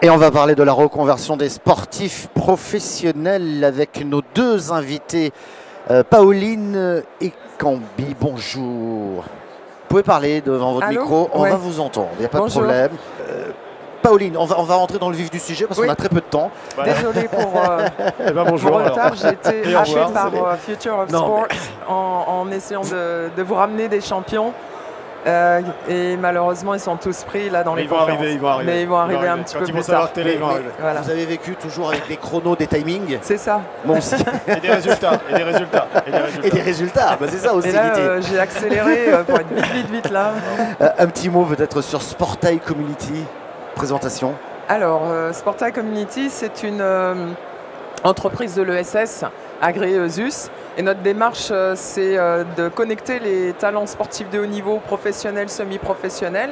Et on va parler de la reconversion des sportifs professionnels avec nos deux invités, Pauline et Cambi. Bonjour. Vous pouvez parler devant votre micro, on va vous entendre, il n'y a pas de problème. Pauline, on va rentrer dans le vif du sujet parce qu'on a très peu de temps. Désolée pour mon retard, j'ai été haché par Future of Sport en essayant de vous ramener des champions. Et malheureusement, ils sont tous pris là dans les conférences. Mais ils vont arriver un petit peu plus tard. Voilà. Vous avez vécu toujours avec des chronos, des timings. C'est ça. Bon, aussi. Et des résultats. Et des résultats. Bah, c'est ça aussi. Et là, j'ai accéléré pour être vite là. Un petit mot peut-être sur Sportail Community. Présentation. Alors, Sportail Community, c'est une entreprise de l'ESS agréée ZUS. Et notre démarche, c'est de connecter les talents sportifs de haut niveau, professionnels, semi-professionnels,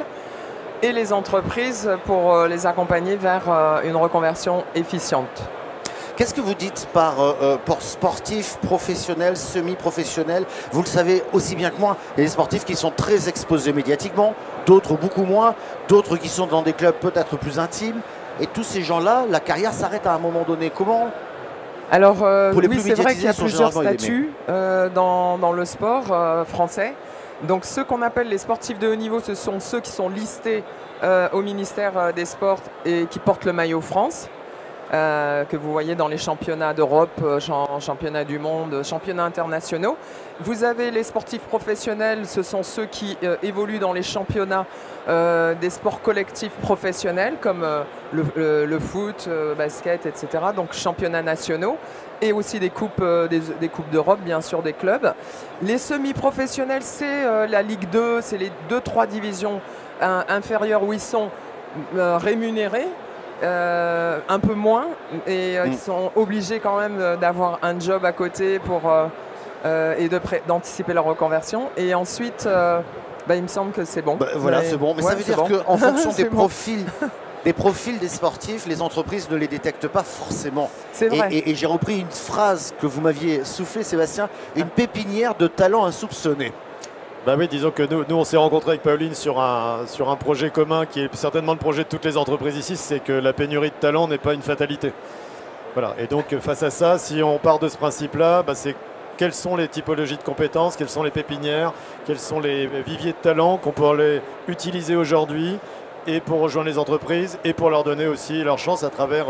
et les entreprises pour les accompagner vers une reconversion efficiente. Qu'est-ce que vous dites par pour sportifs professionnels, semi-professionnels? Vous le savez aussi bien que moi, il y a des sportifs qui sont très exposés médiatiquement, d'autres beaucoup moins, d'autres qui sont dans des clubs peut-être plus intimes. Et tous ces gens-là, la carrière s'arrête à un moment donné. Comment? Alors oui, c'est vrai qu'il y a plusieurs statuts dans le sport français. Donc ceux qu'on appelle les sportifs de haut niveau, ce sont ceux qui sont listés au ministère des Sports et qui portent le maillot France. Que vous voyez dans les championnats d'Europe, championnats du monde, championnats internationaux. Vous avez les sportifs professionnels, ce sont ceux qui évoluent dans les championnats des sports collectifs professionnels comme le foot, basket, etc. Donc championnats nationaux et aussi des coupes d'Europe, bien sûr, des clubs. Les semi-professionnels, c'est la Ligue 2, c'est les 2-3 divisions inférieures où ils sont rémunérés. Un peu moins et ils sont obligés quand même d'avoir un job à côté pour et d'anticiper leur reconversion. Et ensuite, il me semble que c'est bon. Voilà, c'est bon. Mais ça veut dire qu'en fonction des profils des sportifs, les entreprises ne les détectent pas forcément. C'est vrai. Et j'ai repris une phrase que vous m'aviez soufflée, Sébastien, une pépinière de talents insoupçonnés. Bah oui, disons que nous on s'est rencontrés avec Pauline sur un projet commun qui est certainement le projet de toutes les entreprises ici, c'est que la pénurie de talent n'est pas une fatalité. Voilà. Et donc face à ça, si on part de ce principe-là, c'est quelles sont les typologies de compétences, quelles sont les pépinières, quels sont les viviers de talent qu'on pourrait utiliser aujourd'hui et pour rejoindre les entreprises et pour leur donner aussi leur chance à travers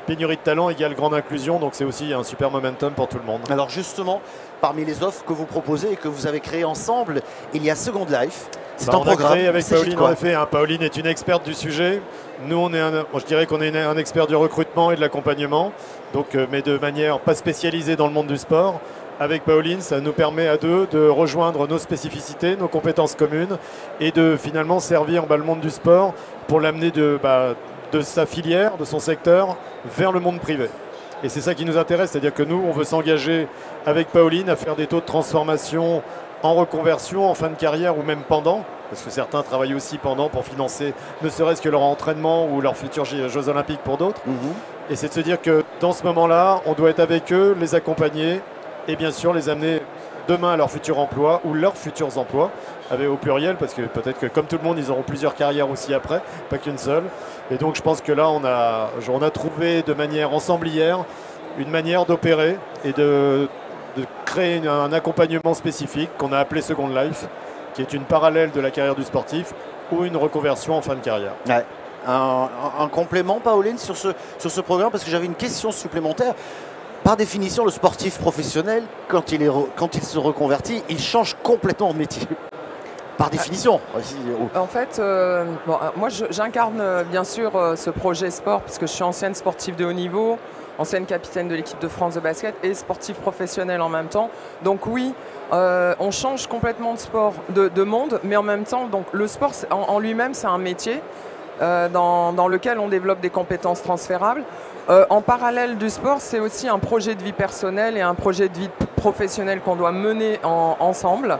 pénurie de talent égale grande inclusion. Donc c'est aussi un super momentum pour tout le monde. Alors justement, parmi les offres que vous proposez et que vous avez créées ensemble, il y a Second Life. C'est un programme. Créé avec Pauline, en effet. Pauline est une experte du sujet. Nous, je dirais qu'on est un expert du recrutement et de l'accompagnement, mais de manière pas spécialisée dans le monde du sport. Avec Pauline, ça nous permet à deux de rejoindre nos spécificités, nos compétences communes et de finalement servir le monde du sport pour l'amener de sa filière, de son secteur, vers le monde privé. Et c'est ça qui nous intéresse, c'est-à-dire que nous, on veut s'engager avec Pauline à faire des taux de transformation en reconversion, en fin de carrière ou même pendant, parce que certains travaillent aussi pendant pour financer ne serait-ce que leur entraînement ou leurs futurs Jeux Olympiques pour d'autres. Et c'est de se dire que dans ce moment-là, on doit être avec eux, les accompagner et bien sûr les amener demain à leur futur emploi ou leurs futurs emplois, au pluriel, parce que peut-être que comme tout le monde, ils auront plusieurs carrières aussi après, pas qu'une seule. Et donc je pense que là, on a trouvé de manière ensemblière une manière d'opérer et de créer un accompagnement spécifique qu'on a appelé Second Life, qui est une parallèle de la carrière du sportif ou une reconversion en fin de carrière. Ouais. Un complément, Pauline, sur ce programme, parce que j'avais une question supplémentaire. Par définition, le sportif professionnel, quand il se reconvertit, il change complètement de métier. Par définition. En fait, moi j'incarne bien sûr ce projet sport, parce que je suis ancienne sportive de haut niveau, ancienne capitaine de l'équipe de France de basket et sportif professionnel en même temps. Donc oui, on change complètement de sport, de monde, mais en même temps, donc, le sport en lui-même, c'est un métier dans lequel on développe des compétences transférables. En parallèle du sport, c'est aussi un projet de vie personnelle et un projet de vie professionnelle qu'on doit mener ensemble.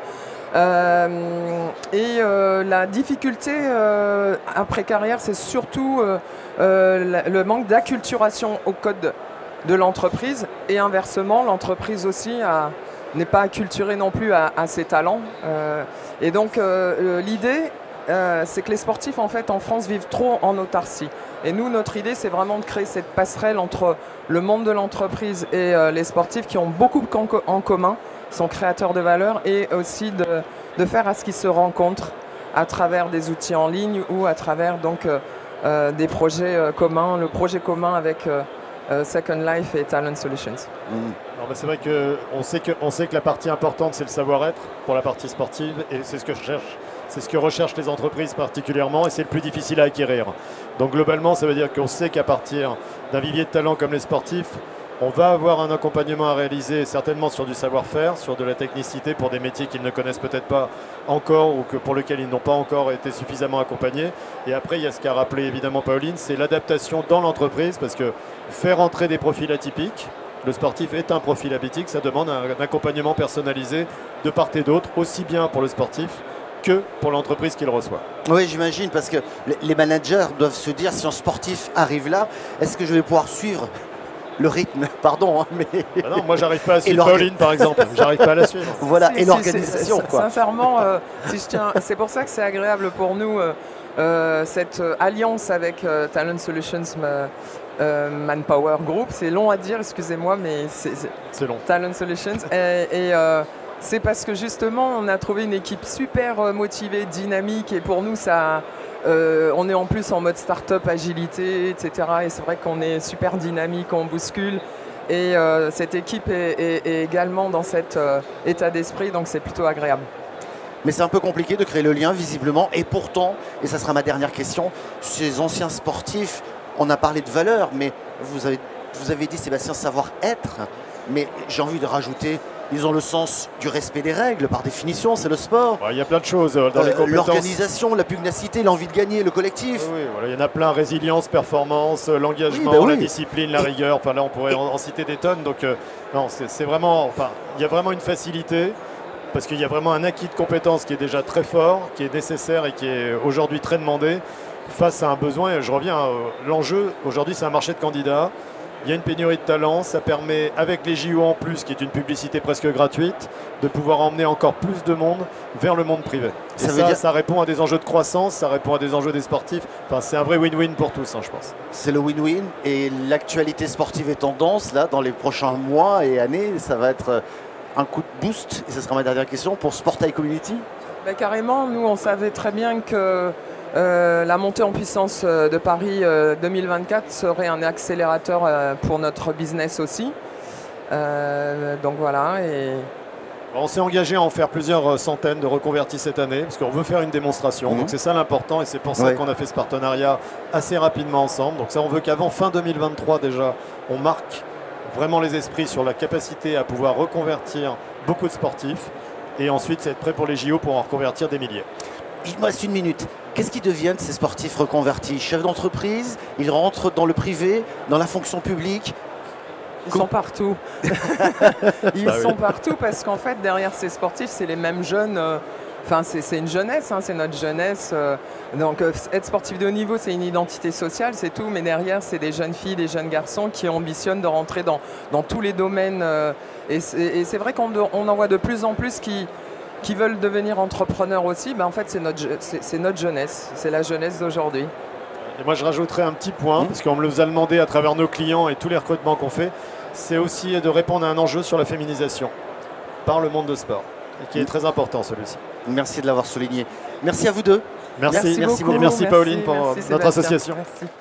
La difficulté après carrière, c'est surtout le manque d'acculturation au code de l'entreprise et inversement, l'entreprise aussi n'est pas acculturée non plus à ses talents. Et donc l'idée, c'est que les sportifs en fait en France vivent trop en autarcie. Et nous, notre idée, c'est vraiment de créer cette passerelle entre le monde de l'entreprise et les sportifs qui ont beaucoup en commun, sont créateurs de valeur, et aussi de faire à ce qu'ils se rencontrent à travers des outils en ligne ou à travers donc, des projets communs, le projet commun avec Second Life et Talent Solutions. C'est vrai qu'on sait que la partie importante, c'est le savoir-être pour la partie sportive, et c'est ce que je cherche. C'est ce que recherchent les entreprises particulièrement, et c'est le plus difficile à acquérir. Donc globalement, ça veut dire qu'on sait qu'à partir d'un vivier de talents comme les sportifs, on va avoir un accompagnement à réaliser certainement sur du savoir-faire, sur de la technicité pour des métiers qu'ils ne connaissent peut-être pas encore ou pour lesquels ils n'ont pas encore été suffisamment accompagnés. Et après, il y a ce qu'a rappelé évidemment Pauline, c'est l'adaptation dans l'entreprise, parce que faire entrer des profils atypiques, le sportif est un profil atypique, ça demande un accompagnement personnalisé de part et d'autre, aussi bien pour le sportif que pour l'entreprise qu'il reçoit. Oui, j'imagine, parce que les managers doivent se dire, si un sportif arrive là, est-ce que je vais pouvoir suivre le rythme, pardon, hein, mais... Ah non, moi j'arrive pas à suivre Pauline par exemple, j'arrive pas à la suivre. Voilà, et l'organisation quoi. Sincèrement, c'est pour ça que c'est agréable pour nous, cette alliance avec Talent Solutions Manpower Group. C'est long à dire, excusez-moi, mais c'est long. Talent Solutions. C'est parce que justement, on a trouvé une équipe super motivée, dynamique, et pour nous, ça... on est en plus en mode start-up, agilité, etc. Et c'est vrai qu'on est super dynamique, on bouscule. Et cette équipe est également dans cet état d'esprit, donc c'est plutôt agréable. Mais c'est un peu compliqué de créer le lien, visiblement. Et pourtant, et ça sera ma dernière question, ces anciens sportifs, on a parlé de valeur, mais vous avez dit, Sébastien, savoir-être. Mais j'ai envie de rajouter... Ils ont le sens du respect des règles, par définition, c'est le sport. Il y a plein de choses dans les compétences. L'organisation, la pugnacité, l'envie de gagner, le collectif. Oui, voilà, il y en a plein, résilience, performance, l'engagement, la discipline, la rigueur. Enfin là, on pourrait en citer des tonnes. Donc non, c'est vraiment, il y a vraiment une facilité, parce qu'il y a vraiment un acquis de compétences qui est déjà très fort, qui est nécessaire et qui est aujourd'hui très demandé face à un besoin. Et je reviens, l'enjeu, aujourd'hui, c'est un marché de candidats. Il y a une pénurie de talents, ça permet, avec les JO en plus, qui est une publicité presque gratuite, de pouvoir emmener encore plus de monde vers le monde privé. Ça répond à des enjeux de croissance, ça répond à des enjeux des sportifs. Enfin, c'est un vrai win-win pour tous, hein, je pense. C'est le win-win, et l'actualité sportive est tendance, là, dans les prochains mois et années, ça va être un coup de boost, et ce sera ma dernière question, pour Sport High Community. Carrément, nous, on savait très bien que la montée en puissance de Paris 2024 serait un accélérateur pour notre business aussi. Donc voilà. On s'est engagé à en faire plusieurs centaines de reconvertis cette année, parce qu'on veut faire une démonstration. Donc c'est ça l'important, et c'est pour ça qu'on a fait ce partenariat assez rapidement ensemble. Donc ça, on veut qu'avant fin 2023 déjà, on marque vraiment les esprits sur la capacité à pouvoir reconvertir beaucoup de sportifs. Et ensuite, c'est être prêt pour les JO pour en reconvertir des milliers. Il me reste une minute. Qu'est-ce qu'ils deviennent ces sportifs reconvertis? Chefs d'entreprise? Ils rentrent dans le privé, dans la fonction publique? Ils sont partout. Ils sont partout parce qu'en fait, derrière ces sportifs, c'est les mêmes jeunes. Enfin, c'est une jeunesse, hein, c'est notre jeunesse. Donc, être sportif de haut niveau, c'est une identité sociale, c'est tout. Mais derrière, c'est des jeunes filles, des jeunes garçons qui ambitionnent de rentrer dans tous les domaines. Et c'est vrai qu'on en voit de plus en plus qui veulent devenir entrepreneurs aussi. En fait, c'est notre jeunesse. C'est la jeunesse d'aujourd'hui. Et moi, je rajouterais un petit point, parce qu'on me nous a demandé à travers nos clients et tous les recrutements qu'on fait, c'est aussi de répondre à un enjeu sur la féminisation par le monde de sport, et qui est très important celui-ci. Merci de l'avoir souligné. Merci à vous deux. Merci beaucoup. Et merci Pauline pour notre association. Merci.